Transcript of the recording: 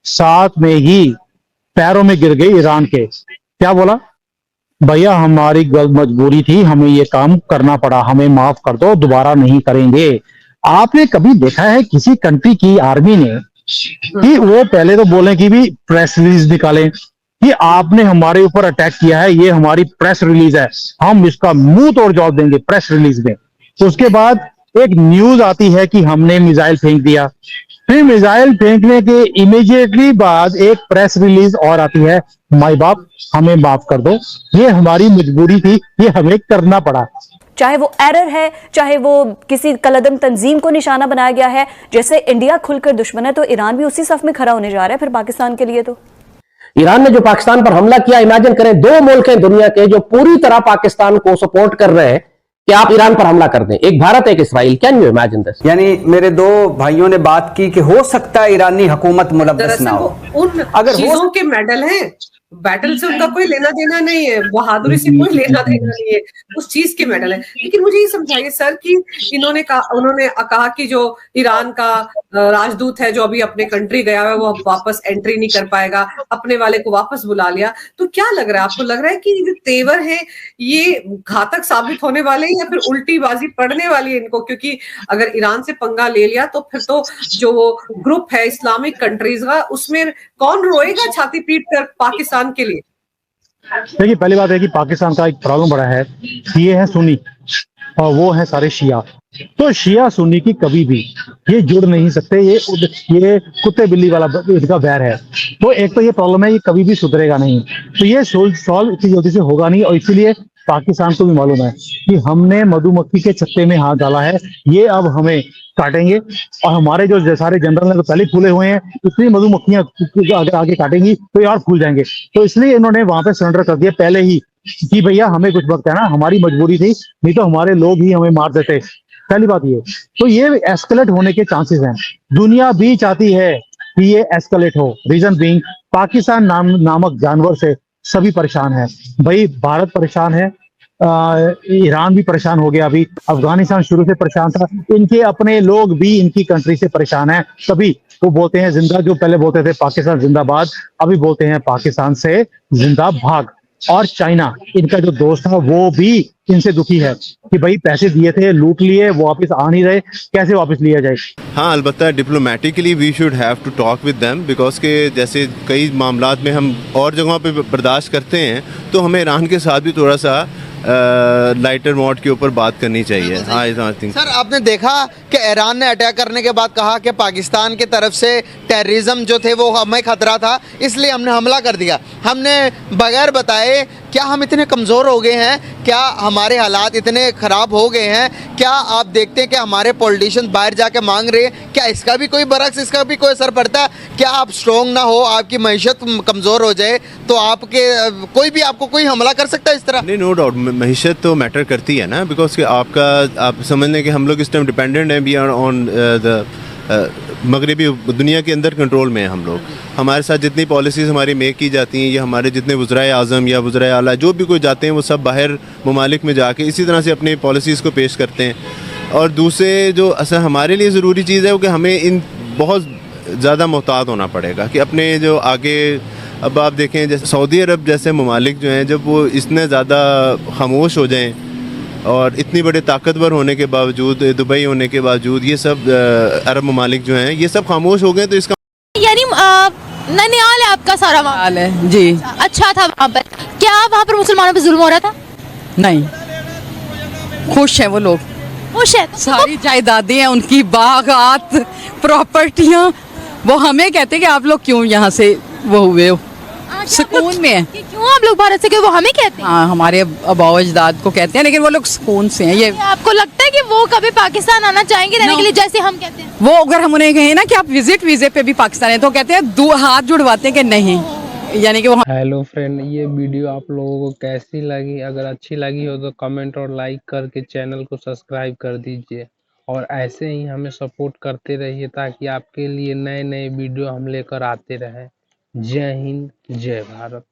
साथ में ही पैरों में गिर गई ईरान के। क्या बोला? भैया हमारी मजबूरी थी, हमें ये काम करना पड़ा, हमें माफ कर दो, दोबारा नहीं करेंगे। आपने कभी देखा है किसी कंट्री की आर्मी ने कि वो पहले तो बोले कि भी प्रेस रिलीज निकालें कि आपने हमारे ऊपर अटैक किया है, ये हमारी प्रेस रिलीज है, हम इसका मुंह तोड़ जवाब देंगे प्रेस रिलीज में। तो उसके बाद एक न्यूज आती है कि हमने मिसाइल फेंक दिया, फिर मिसाइल फेंकने के इमीडिएटली बाद एक प्रेस रिलीज और आती है, माई बाप हमें माफ कर दो, ये हमारी मजबूरी थी, ये हमें करना पड़ा। चाहे वो एरर है, चाहे वो किसी कलदम तंजीम को निशाना बनाया गया है। जैसे इंडिया खुलकर दुश्मन है तो ईरान भी उसी सफ में खड़ा होने जा रहा है फिर पाकिस्तान के लिए। तो ईरान ने जो पाकिस्तान पर हमला किया, इमेजिन करें दो मुल्क हैं दुनिया के जो पूरी तरह पाकिस्तान को सपोर्ट कर रहे हैं कि आप ईरान पर हमला कर दें, एक भारत एक Israel. Can you imagine this? यानी मेरे दो भाइयों ने बात की कि हो सकता है ईरानी हुकूमत मुलव्वस ना हो। उन अगर चीजों के मेडल हैं, बैटल से उनका कोई लेना देना नहीं है, बहादुरी से कोई लेना देना नहीं है, उस चीज के मेडल है। लेकिन मुझे ये समझाइए सर कि उन्होंने कहा कि जो ईरान का राजदूत है जो अभी अपने कंट्री गया है वो अब वापस एंट्री नहीं कर पाएगा, अपने वाले को वापस बुला लिया। तो क्या लग रहा है आपको, लग रहा है कि जो तेवर है ये घातक साबित होने वाले हैं या फिर उल्टी बाजी पड़ने वाली है इनको? क्योंकि अगर ईरान से पंगा ले लिया तो फिर तो जो वो ग्रुप है इस्लामिक कंट्रीज का, उसमें कौन रोएगा छाती पीट कर पाकिस्तान के लिए? देखिए पहली बात है कि पाकिस्तान का एक प्रॉब्लम बड़ा है, ये है सुन्नी और वो है सारे शिया। तो शिया सुन्नी की कभी भी ये जुड़ नहीं सकते, ये कुत्ते बिल्ली वाला इनका वैर है। तो एक तो ये प्रॉब्लम है, ये कभी भी सुधरेगा नहीं, तो ये सॉल्व इतनी जल्दी से होगा नहीं। और इसीलिए पाकिस्तान को भी मालूम है कि हमने मधुमक्खी के छत्ते में हाथ डाला है, ये अब हमें काटेंगे। और हमारे जो सारे जनरल ने तो पहले फूले हुए हैं, इतनी मधुमक्खियां अगर आगे काटेंगी तो ये और फूल जाएंगे। तो इसलिए इन्होंने वहां पे सरेंडर कर दिया पहले ही कि भैया हमें कुछ वक्त है ना, हमारी मजबूरी थी, नहीं तो हमारे लोग ही हमें मार देते। पहली बात ये, तो ये एस्केलेट होने के चांसेस हैं। दुनिया भी चाहती है कि ये एस्केलेट हो, रीजन बीइंग पाकिस्तान नामक जानवर से सभी परेशान है। भाई भारत परेशान है, ईरान भी परेशान हो गया, अभी अफगानिस्तान शुरू से परेशान था, इनके अपने लोग भी इनकी कंट्री से परेशान है। तभी वो बोलते हैं जिंदा, जो पहले बोलते थे पाकिस्तान जिंदाबाद, अभी बोलते हैं पाकिस्तान से जिंदा भाग। और चाइना इनका जो दोस्त था वो भी इनसे दुखी है कि भाई पैसे दिए थे, लूट लिए, वो वापस आ नहीं रहे, कैसे वापस लिया जाए। हाँ, अलबत्ता diplomatically we should have to talk with them, because के जैसे कई मामलात में हम और जगहों पे बर्दाश्त करते हैं, तो हमें ईरान के साथ भी थोड़ा सा लाइटर मोड के ऊपर बात करनी चाहिए। हाँ सर, आपने देखा कि ईरान ने अटैक करने के बाद कहा कि पाकिस्तान की तरफ से टेररिज्म जो थे वो हमें खतरा था, इसलिए हमने हमला कर दिया। हमने बगैर बताए, क्या हम इतने कमज़ोर हो गए हैं? क्या हमारे हालात इतने ख़राब हो गए हैं? क्या आप देखते हैं कि हमारे पॉलिटिशियंस बाहर जाके मांग रहे हैं? क्या इसका भी कोई बरक्स, इसका भी कोई असर पड़ता है? क्या आप स्ट्रॉन्ग ना हो, आपकी मईशत कमज़ोर हो जाए तो आपके कोई भी आपको कोई हमला कर सकता है इस तरह? नहीं, नो डाउट मईशत तो मैटर करती है ना, बिकॉज कि आप समझ लें कि हम लोग इस टाइम डिपेंडेंट हैं, वी आर ऑन द मगरबी दुनिया के अंदर कंट्रोल में है हम लोग। हमारे साथ जितनी पॉलिसीज़ हमारी मेक की जाती हैं, या हमारे जितने वज़राए आज़म या वज़राए आला जो भी कोई जाते हैं, वो सब बाहर ममालिक में जाके इसी तरह से अपनी पॉलिसीज़ को पेश करते हैं। और दूसरे जो असल हमारे लिए ज़रूरी चीज़ है वो कि हमें इन बहुत ज़्यादा मोहतात होना पड़ेगा कि अपने जो आगे, अब आप देखें जैसे सऊदी अरब जैसे ममालिक जो हैं, जब वो इतने ज़्यादा खामोश हो जाएँ और इतनी बड़े ताकतवर होने के बावजूद, दुबई होने के बावजूद, ये सब अरब ममालिक जो हैं ये सब खामोश हो गए, तो इसका यानी ननिहाल है आपका सारा हाल है जी। अच्छा था वहाँ पर, क्या वहाँ पर मुसलमानों पे जुल्म हो रहा था? नहीं, खुश हैं वो लोग, खुश है। सारी जायदादें हैं उनकी, बागात, प्रॉपर्टियाँ, वो हमें कहते हैं कि आप लोग क्यों यहाँ से वो हुए हो, सुकून में है। क्यों आप लोग भारत से, क्यों वो हमें कहते हैं? हाँ, हमारे अबाव अजदाद को कहते हैं, लेकिन वो लोग सुकून से हैं। ये आपको लगता है कि वो कभी पाकिस्तान आना चाहेंगे रहने के लिए, जैसे हम कहते हैं? वो अगर हम उन्हें कहें ना कि आप विजिट वीजे पे भी पाकिस्तान है, तो कहते हैं दो हाथ जुड़वाते हैं कि नहीं, यानी कि वो। हेलो फ्रेंड, ये वीडियो आप लोगों को कैसी लगी? अगर अच्छी लगी हो तो कमेंट और लाइक करके चैनल को सब्सक्राइब कर दीजिए, और ऐसे ही हमें सपोर्ट करते रहिए ताकि आपके लिए नए नए वीडियो हम लेकर आते रहें। जय हिंद, जय भारत।